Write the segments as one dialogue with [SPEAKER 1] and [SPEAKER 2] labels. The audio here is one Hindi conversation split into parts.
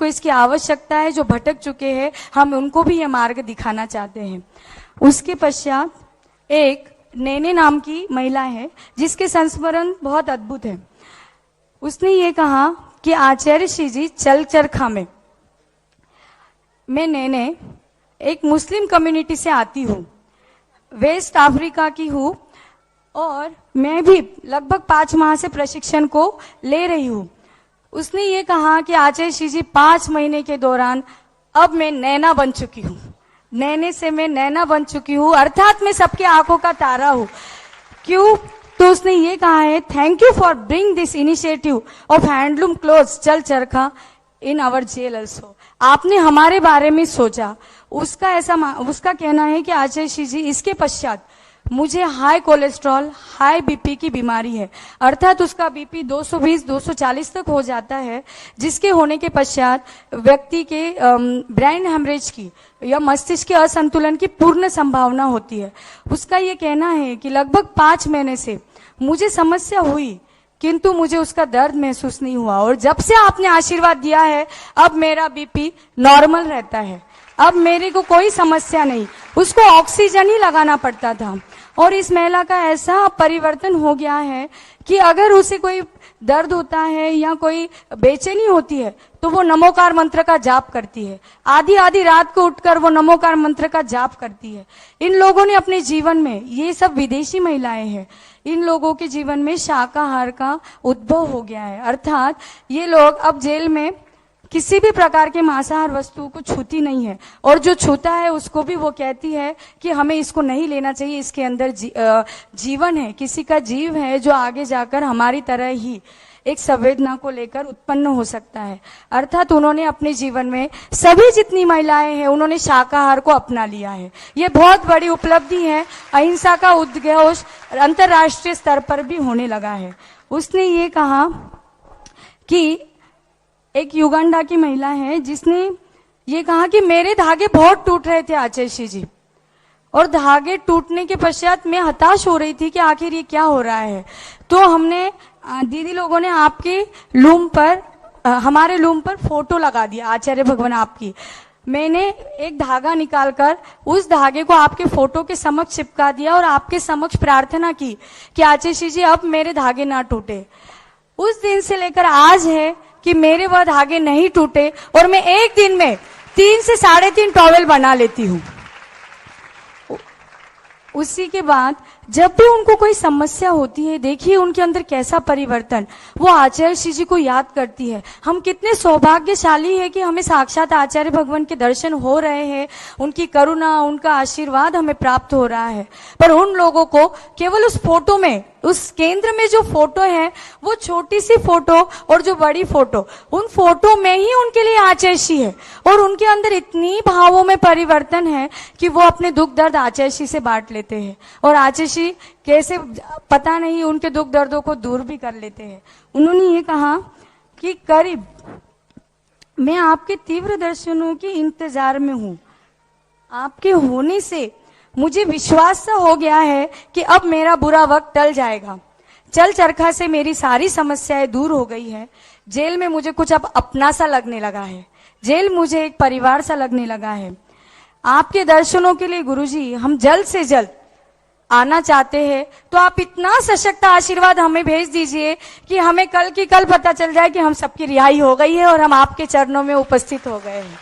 [SPEAKER 1] जिनको इसकी आवश्यकता है, जो भटक चुके हैं, हम उनको भी ये मार्ग दिखाना चाहते हैं। उसके पश्चात एक नैने नाम की महिला है जिसके संस्मरण बहुत अद्भुत है। उसने ये कहा कि आचार्य श्री जी चल चरखा में, मैं नैने एक मुस्लिम कम्युनिटी से आती हूँ, वेस्ट अफ्रीका की हूँ और मैं भी लगभग 5 माह से प्रशिक्षण को ले रही हूँ। उसने ये कहा कि आचार्य श्री जी 5 महीने के दौरान अब मैं नैना बन चुकी हूँ, नैने से मैं नैना बन चुकी हूँ, अर्थात मैं सबके आंखों का तारा हूँ। क्यों? तो उसने ये कहा है, thank you for bring this initiative of handloom clothes चल चरखा इन आवर जेल ऑल्सो। आपने हमारे बारे में सोचा। उसका कहना है कि आचार्य श्री जी इसके पश्चात मुझे हाई कोलेस्ट्रॉल, हाई बीपी की बीमारी है, अर्थात उसका बीपी 220-240 तक हो जाता है, जिसके होने के पश्चात व्यक्ति के ब्रेन हेमरेज की या मस्तिष्क के असंतुलन की पूर्ण संभावना होती है। उसका ये कहना है कि लगभग 5 महीने से मुझे समस्या हुई किंतु मुझे उसका दर्द महसूस नहीं हुआ, और जब से आपने आशीर्वाद दिया है अब मेरा बीपी नॉर्मल रहता है, अब मेरे को कोई समस्या नहीं। उसको ऑक्सीजन ही लगाना पड़ता था और इस महिला का ऐसा परिवर्तन हो गया है कि अगर उसे कोई दर्द होता है या कोई बेचैनी होती है तो वो नमोकार मंत्र का जाप करती है, आधी आधी रात को उठकर वो नमोकार मंत्र का जाप करती है। इन लोगों ने अपने जीवन में, ये सब विदेशी महिलाएं हैं, इन लोगों के जीवन में शाकाहार का उद्भव हो गया है, अर्थात ये लोग अब जेल में किसी भी प्रकार के मांसाहार वस्तु को छूती नहीं है, और जो छूता है उसको भी वो कहती है कि हमें इसको नहीं लेना चाहिए, इसके अंदर जीवन है, किसी का जीव है जो आगे जाकर हमारी तरह ही एक संवेदना को लेकर उत्पन्न हो सकता है। अर्थात उन्होंने अपने जीवन में सभी जितनी महिलाएं हैं उन्होंने शाकाहार को अपना लिया है। ये बहुत बड़ी उपलब्धि है। अहिंसा का उद्घोष अंतर्राष्ट्रीय स्तर पर भी होने लगा है। उसने ये कहा कि एक युगांडा की महिला है जिसने ये कहा कि मेरे धागे बहुत टूट रहे थे आचार्य श्री जी, और धागे टूटने के पश्चात मैं हताश हो रही थी कि आखिर ये क्या हो रहा है। तो हमने दीदी लोगों ने आपके लूम पर, हमारे लूम पर फोटो लगा दिया आचार्य भगवान आपकी। मैंने एक धागा निकालकर उस धागे को आपके फोटो के समक्ष चिपका दिया और आपके समक्ष प्रार्थना की कि आचार्य श्री जी अब मेरे धागे ना टूटे। उस दिन से लेकर आज है कि मेरे वह धागे नहीं टूटे और मैं एक दिन में 3 से 3.5 टॉवेल बना लेती हूँ। उसी के बाद जब भी उनको कोई समस्या होती है, देखिए उनके अंदर कैसा परिवर्तन, वो आचार्य श्री जी को याद करती है। हम कितने सौभाग्यशाली है कि हमें साक्षात आचार्य भगवान के दर्शन हो रहे हैं, उनकी करुणा, उनका आशीर्वाद हमें प्राप्त हो रहा है। पर उन लोगों को केवल उस फोटो में, उस केंद्र में जो फोटो है, वो छोटी सी फोटो और जो बड़ी फोटो, उन फोटो में ही उनके लिए आचार्य श्री है, और उनके अंदर इतनी भावों में परिवर्तन है कि वो अपने दुख दर्द आचार्य श्री से बांट लेते हैं, और आचार्य श्री कैसे पता नहीं उनके दुख दर्दों को दूर भी कर लेते हैं। उन्होंने ये कहा कि करीब मैं आपके तीव्र दर्शनों के इंतजार में हूं, आपके होने से मुझे विश्वास सा हो गया है कि अब मेरा बुरा वक्त टल जाएगा। चल चरखा से मेरी सारी समस्याएं दूर हो गई है। जेल में मुझे कुछ अब अपना सा लगने लगा है, जेल मुझे एक परिवार सा लगने लगा है। आपके दर्शनों के लिए गुरुजी हम जल्द से जल्द आना चाहते हैं, तो आप इतना सशक्त आशीर्वाद हमें भेज दीजिए कि हमें कल की कल पता चल जाए कि हम सबकी रिहाई हो गई है और हम आपके चरणों में उपस्थित हो गए हैं,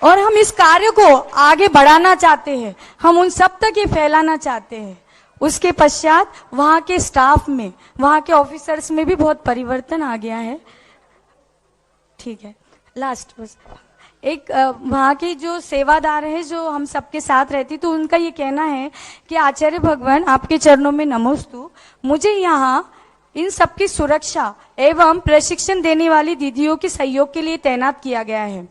[SPEAKER 1] और हम इस कार्य को आगे बढ़ाना चाहते हैं, हम उन सब तक ये फैलाना चाहते हैं। उसके पश्चात वहां के स्टाफ में, वहां के ऑफिसर्स में भी बहुत परिवर्तन आ गया है। ठीक है, लास्ट बस एक वहां के जो सेवादार है जो हम सबके साथ रहती, तो उनका ये कहना है कि आचार्य भगवान आपके चरणों में नमोस्तु, मुझे यहाँ इन सबकी सुरक्षा एवं प्रशिक्षण देने वाली दीदियों के सहयोग के लिए तैनात किया गया है।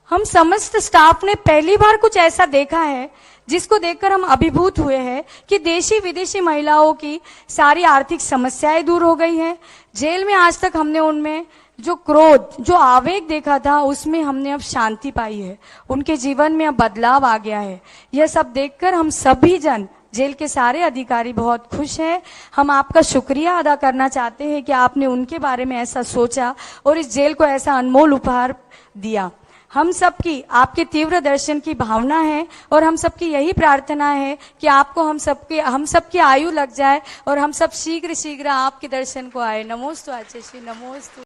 [SPEAKER 1] हम समस्त स्टाफ ने पहली बार कुछ ऐसा देखा है जिसको देखकर हम अभिभूत हुए हैं कि देशी विदेशी महिलाओं की सारी आर्थिक समस्याएं दूर हो गई है। जेल में आज तक हमने उनमें जो क्रोध, जो आवेग देखा था, उसमें हमने अब शांति पाई है, उनके जीवन में अब बदलाव आ गया है। यह सब देखकर हम सभी जन जेल के सारे अधिकारी बहुत खुश हैं। हम आपका शुक्रिया अदा करना चाहते हैं कि आपने उनके बारे में ऐसा सोचा और इस जेल को ऐसा अनमोल उपहार दिया। हम सबकी आपके तीव्र दर्शन की भावना है और हम सबकी यही प्रार्थना है कि आपको हम सबकी आयु लग जाए और हम सब शीघ्र शीघ्र आपके दर्शन को आए। नमोस्तु आचार्य श्री, नमोस्तु।